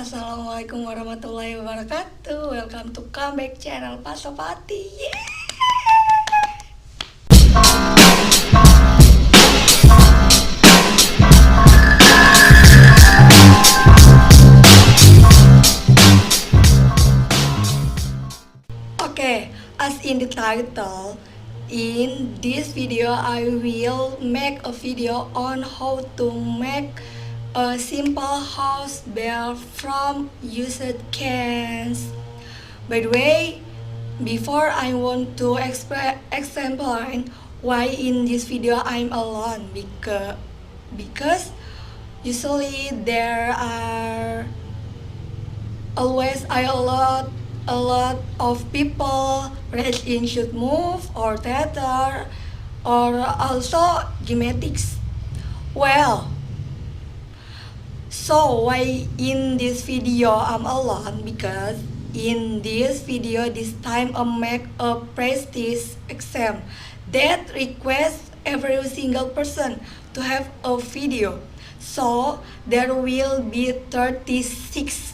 Assalamualaikum warahmatullahi wabarakatuh. Welcome to comeback channel Pasopati. Okay, as in the title, in this video I will make a video on how to make a simple house bell from used cans. By the way, before I want to explain why in this video I'm alone, because usually there are always a lot of people read in should move or theater or also gymnastics. Well, so why in this video I'm alone? Because in this video this time I make a prestige exam that requests every single person to have a video. So there will be 36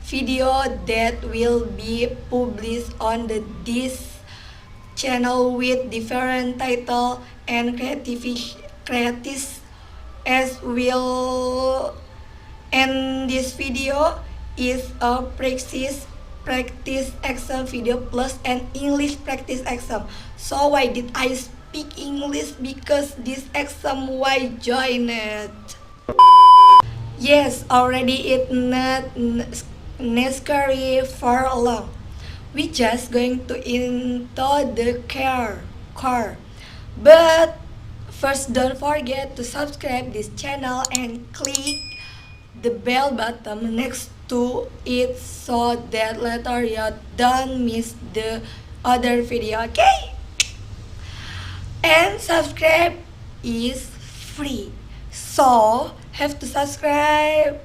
video that will be published on this channel with different title and creative as will. And this video is a practice exam video plus an English practice exam. So why did I speak English? Because this exam why join it. Yes, already it not necessary for long. We just going to into the car. But first, don't forget to subscribe this channel and click the bell button next to it so that later you don't miss the other video. Okay? And subscribe is free, so have to subscribe.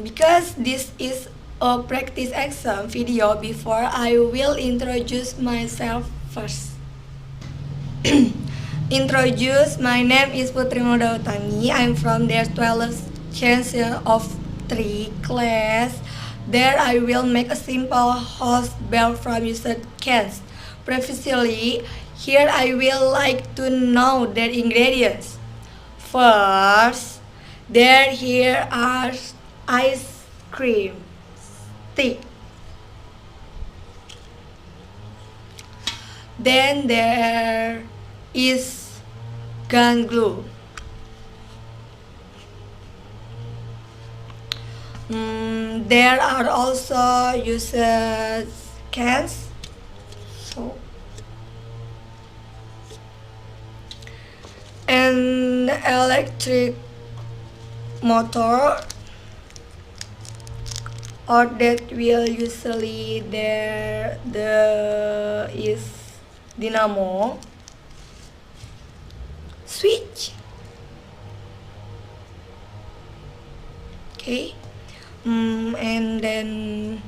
Because this is a practice exam video, before I will introduce myself first. Introduce, my name is Putri Modautami. I'm from their 12th chance of 3 class. There I will make a simple house bell from used cans. Previously, here I will like to know their ingredients. First, here are ice cream stick. Then there is gun glue. There are also used cans. So, and electric motor, or that will usually there the is dynamo, switch. Okay, and then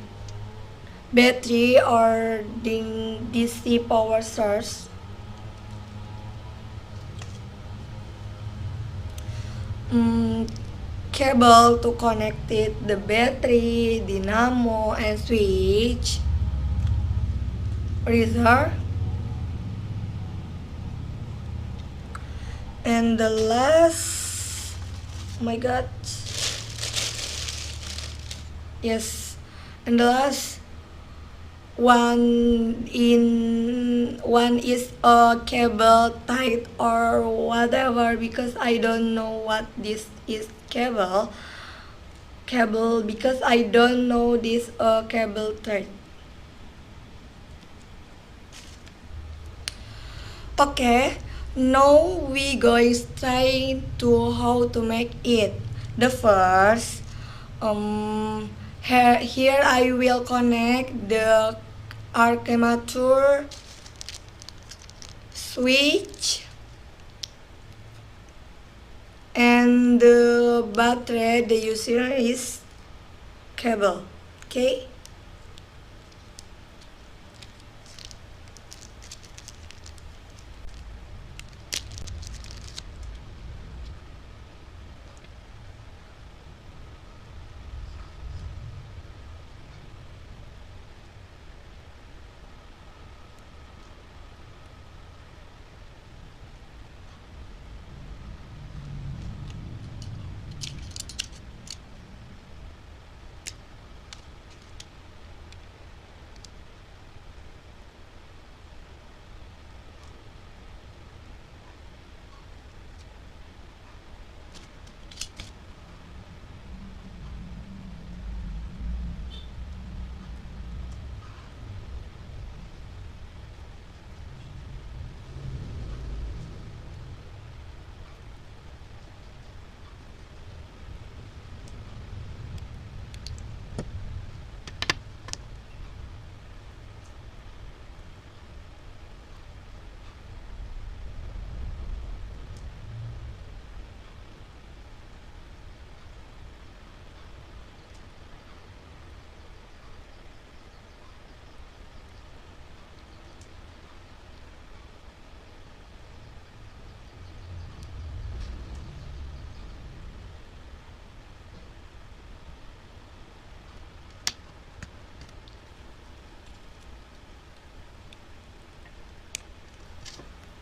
battery or DC power source. Cable to connect it, the battery, dynamo, and switch. Razor. And the last, oh my god, yes, and the last one is a cable tight or whatever, because I don't know what this is cable because I don't know this cable tight. Okay, now we going straight to how to make it. The first, here I will connect the armature switch and the battery. The user is cable. Okay.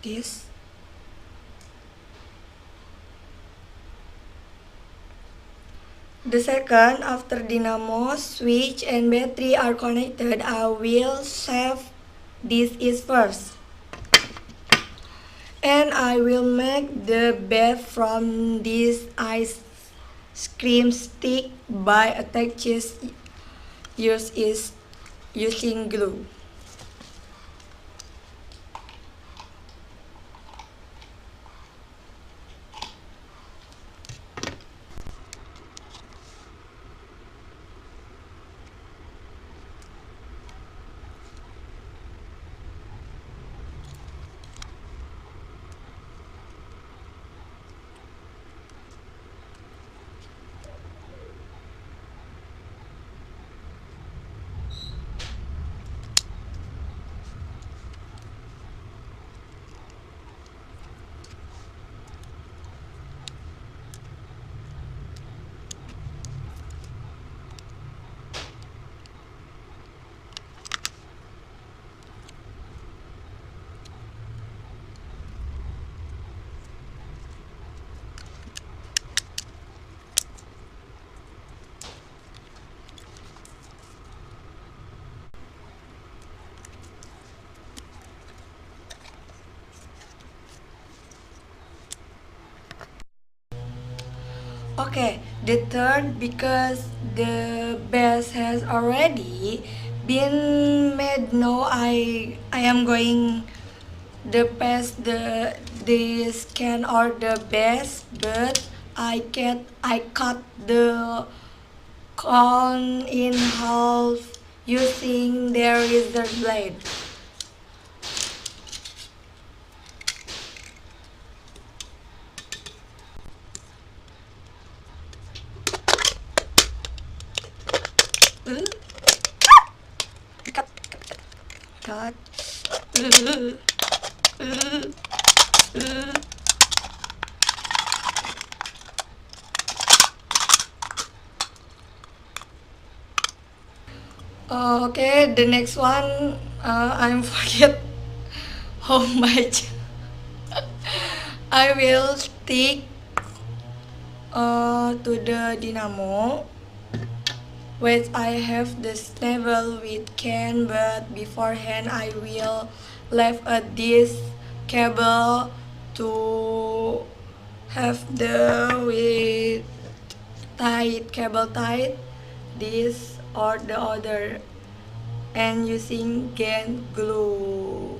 this. The second, after dynamo, switch and battery are connected, I will save this is first. And I will make the bed from this ice cream stick by attaches using glue. Okay, the third, because the base has already been made. Now I am going the paste the scan or the base, but I cut the cone in half using the razor blade. Uh, cut, cut, cut. Okay, the next one, I'm forget how much. I will stick to the dynamo, which I have the swivel with can, but beforehand I will left this cable to have the with tight cable tight this or the other and using can glue.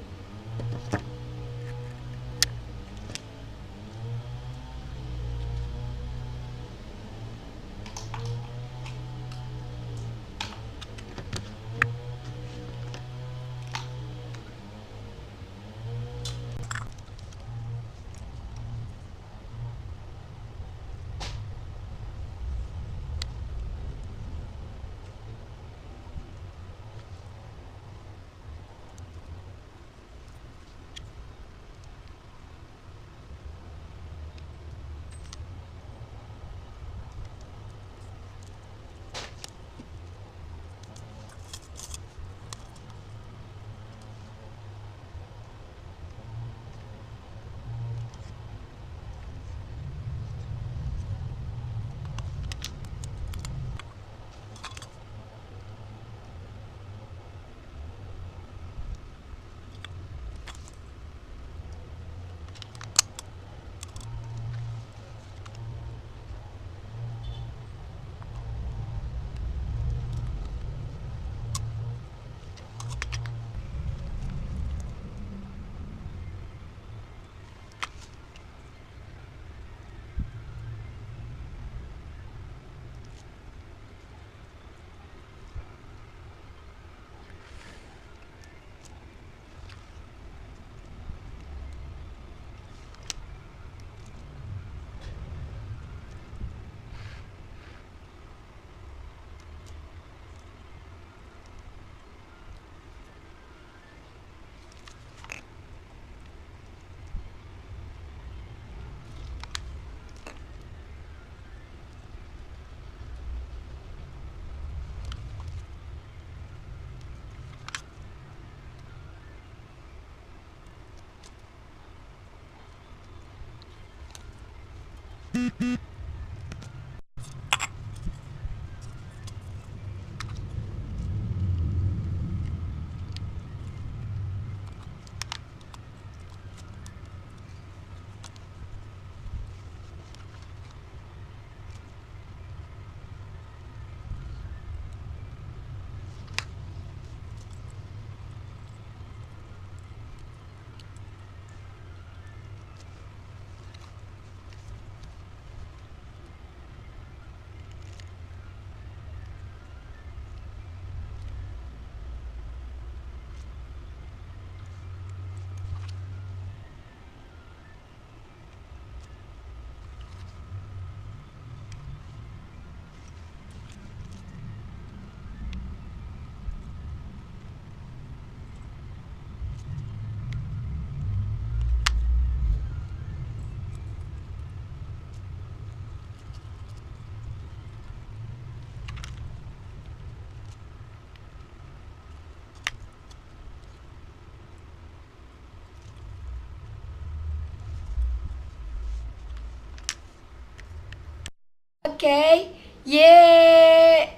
Okay, yeah,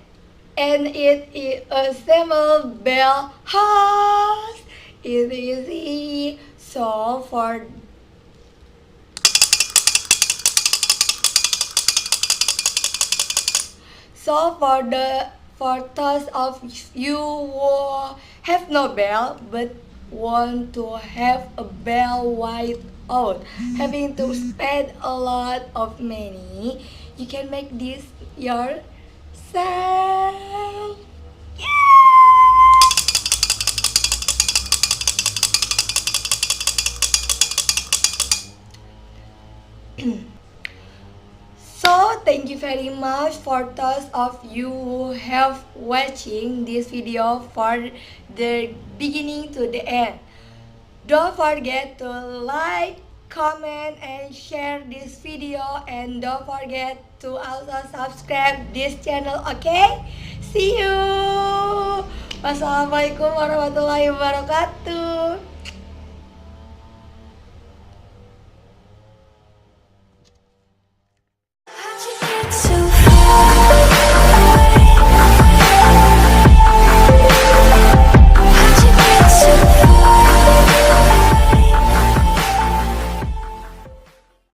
and it is a simple bell house. It is easy. So for those of you who have no bell but want to have a bell without having to spend a lot of money, you can make this yourself. So thank you very much for those of you who have watching this video for the beginning to the end. Don't forget to like, comment, and share this video, and don't forget to also subscribe this channel. Okay? See you. Wassalamualaikum warahmatullahi wabarakatuh.